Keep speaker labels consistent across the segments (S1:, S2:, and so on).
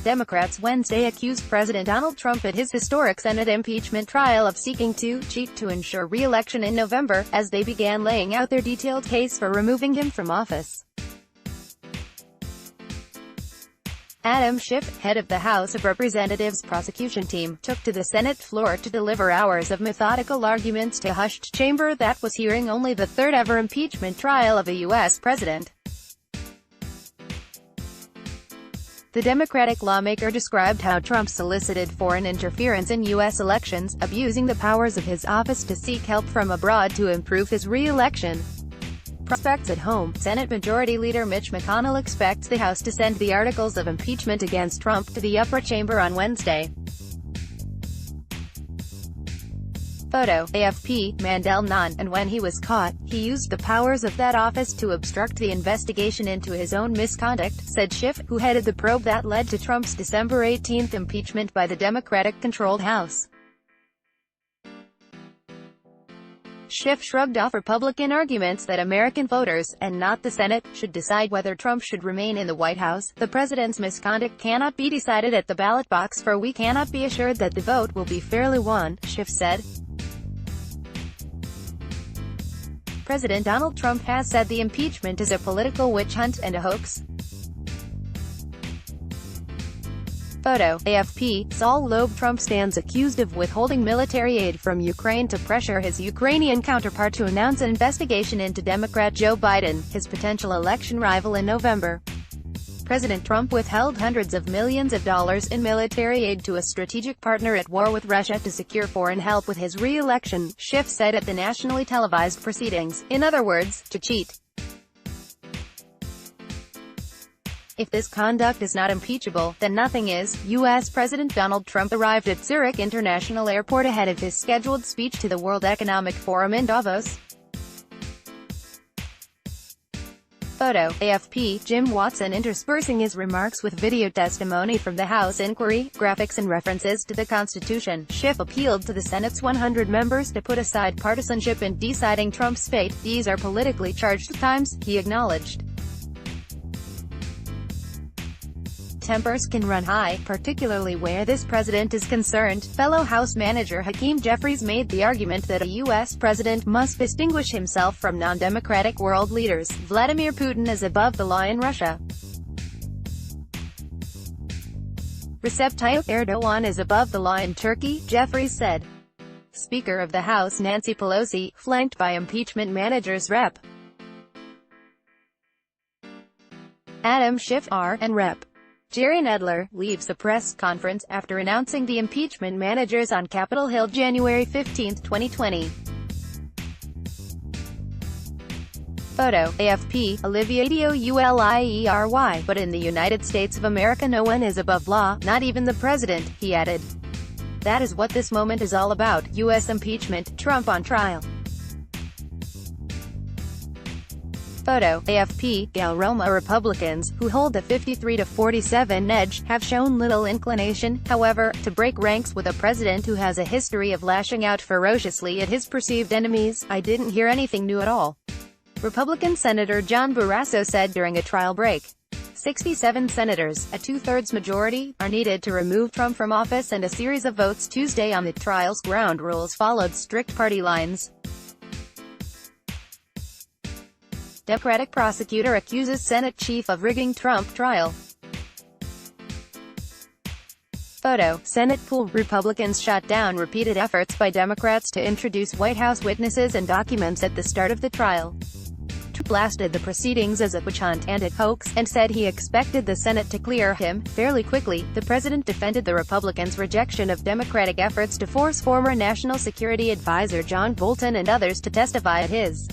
S1: Democrats Wednesday accused President Donald Trump at his historic Senate impeachment trial of seeking to cheat to ensure re-election in November, as they began laying out their detailed case for removing him from office. Adam Schiff, head of the House of Representatives prosecution team, took to the Senate floor to deliver hours of methodical arguments to a hushed chamber that was hearing only the third-ever impeachment trial of a U.S. president. The Democratic lawmaker described how Trump solicited foreign interference in U.S. elections, abusing the powers of his office to seek help from abroad to improve his re-election prospects at home. Senate Majority Leader Mitch McConnell expects the House to send the articles of impeachment against Trump to the upper chamber on Wednesday. Photo, AFP, Mandel none, and when he was caught, he used the powers of that office to obstruct the investigation into his own misconduct, said Schiff, who headed the probe that led to Trump's December 18 impeachment by the Democratic-controlled House. Schiff shrugged off Republican arguments that American voters, and not the Senate, should decide whether Trump should remain in the White House. The president's misconduct cannot be decided at the ballot box, for we cannot be assured that the vote will be fairly won, Schiff said. President Donald Trump has said the impeachment is a political witch hunt and a hoax. Photo, AFP, Saul Loeb. Trump stands accused of withholding military aid from Ukraine to pressure his Ukrainian counterpart to announce an investigation into Democrat Joe Biden, his potential election rival, in November. President Trump withheld hundreds of millions of dollars in military aid to a strategic partner at war with Russia to secure foreign help with his re-election, Schiff said at the nationally televised proceedings. In other words, to cheat. If this conduct is not impeachable, then nothing is. U.S. President Donald Trump arrived at Zurich International Airport ahead of his scheduled speech to the World Economic Forum in Davos. Photo, AFP, Jim Watson interspersing his remarks with video testimony from the House inquiry, graphics and references to the Constitution. Schiff appealed to the Senate's 100 members to put aside partisanship in deciding Trump's fate. These are politically charged times, he acknowledged. Tempers can run high, particularly where this president is concerned. Fellow House Manager Hakeem Jeffries made the argument that a U.S. president must distinguish himself from non-democratic world leaders. Vladimir Putin is above the law in Russia. Recep Tayyip Erdogan is above the law in Turkey, Jeffries said. Speaker of the House Nancy Pelosi, flanked by impeachment managers Rep. Adam Schiff, R. and Rep. Jerry Nadler, leaves a press conference after announcing the impeachment managers on Capitol Hill January 15, 2020. Photo, AFP, Olivier Douliery, but in the United States of America no one is above law, not even the president, he added. That is what this moment is all about, U.S. impeachment, Trump on trial. Photo, AFP, Gal Roma. Republicans, who hold a 53-47 edge, have shown little inclination, however, to break ranks with a president who has a history of lashing out ferociously at his perceived enemies. I didn't hear anything new at all, Republican Senator John Barrasso said during a trial break. 67 senators, a two-thirds majority, are needed to remove Trump from office, and a series of votes Tuesday on the trial's ground rules followed strict party lines. Democratic prosecutor accuses Senate chief of rigging Trump trial. Photo, Senate pool. Republicans shot down repeated efforts by Democrats to introduce White House witnesses and documents at the start of the trial. Trump blasted the proceedings as a witch hunt and a hoax, and said he expected the Senate to clear him fairly quickly. The president defended the Republicans' rejection of Democratic efforts to force former National Security Advisor John Bolton and others to testify at his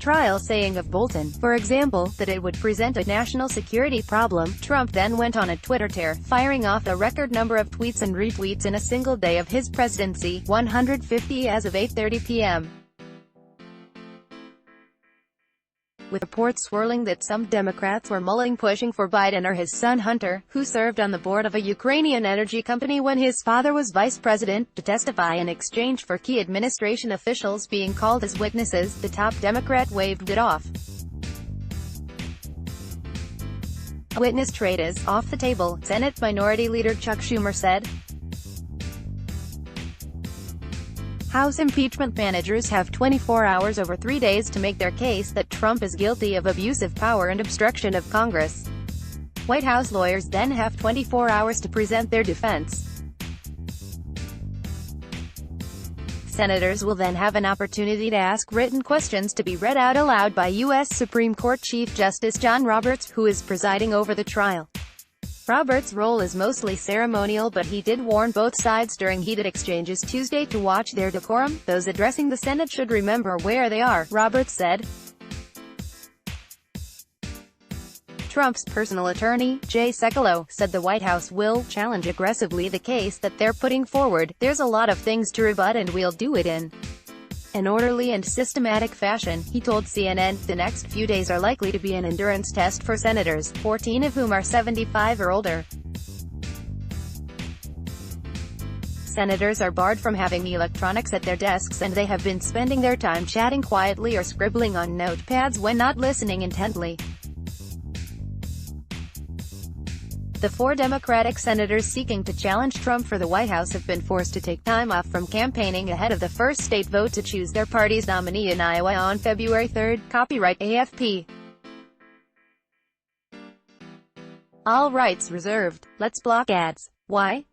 S1: trial, saying of Bolton, for example, that it would present a national security problem. Trump then went on a Twitter tear, firing off a record number of tweets and retweets in a single day of his presidency, 150 as of 8:30 p.m. with reports swirling that some Democrats were mulling pushing for Biden or his son Hunter, who served on the board of a Ukrainian energy company when his father was vice president, to testify in exchange for key administration officials being called as witnesses. The top Democrat waved it off. Witness trade is off the table, Senate Minority Leader Chuck Schumer said. House impeachment managers have 24 hours over 3 days to make their case that Trump is guilty of abuse of power and obstruction of Congress. White House lawyers then have 24 hours to present their defense. Senators will then have an opportunity to ask written questions to be read out aloud by U.S. Supreme Court Chief Justice John Roberts, who is presiding over the trial. Roberts' role is mostly ceremonial, but he did warn both sides during heated exchanges Tuesday to watch their decorum. Those addressing the Senate should remember where they are, Roberts said. Trump's personal attorney, Jay Sekulow, said the White House will challenge aggressively the case that they're putting forward. There's a lot of things to rebut and we'll do it in an orderly and systematic fashion, he told CNN. The next few days are likely to be an endurance test for senators, 14 of whom are 75 or older. Senators are barred from having electronics at their desks, and they have been spending their time chatting quietly or scribbling on notepads when not listening intently. The 4 Democratic senators seeking to challenge Trump for the White House have been forced to take time off from campaigning ahead of the first state vote to choose their party's nominee in Iowa on February 3. Copyright AFP. All rights reserved. Let's block ads. Why?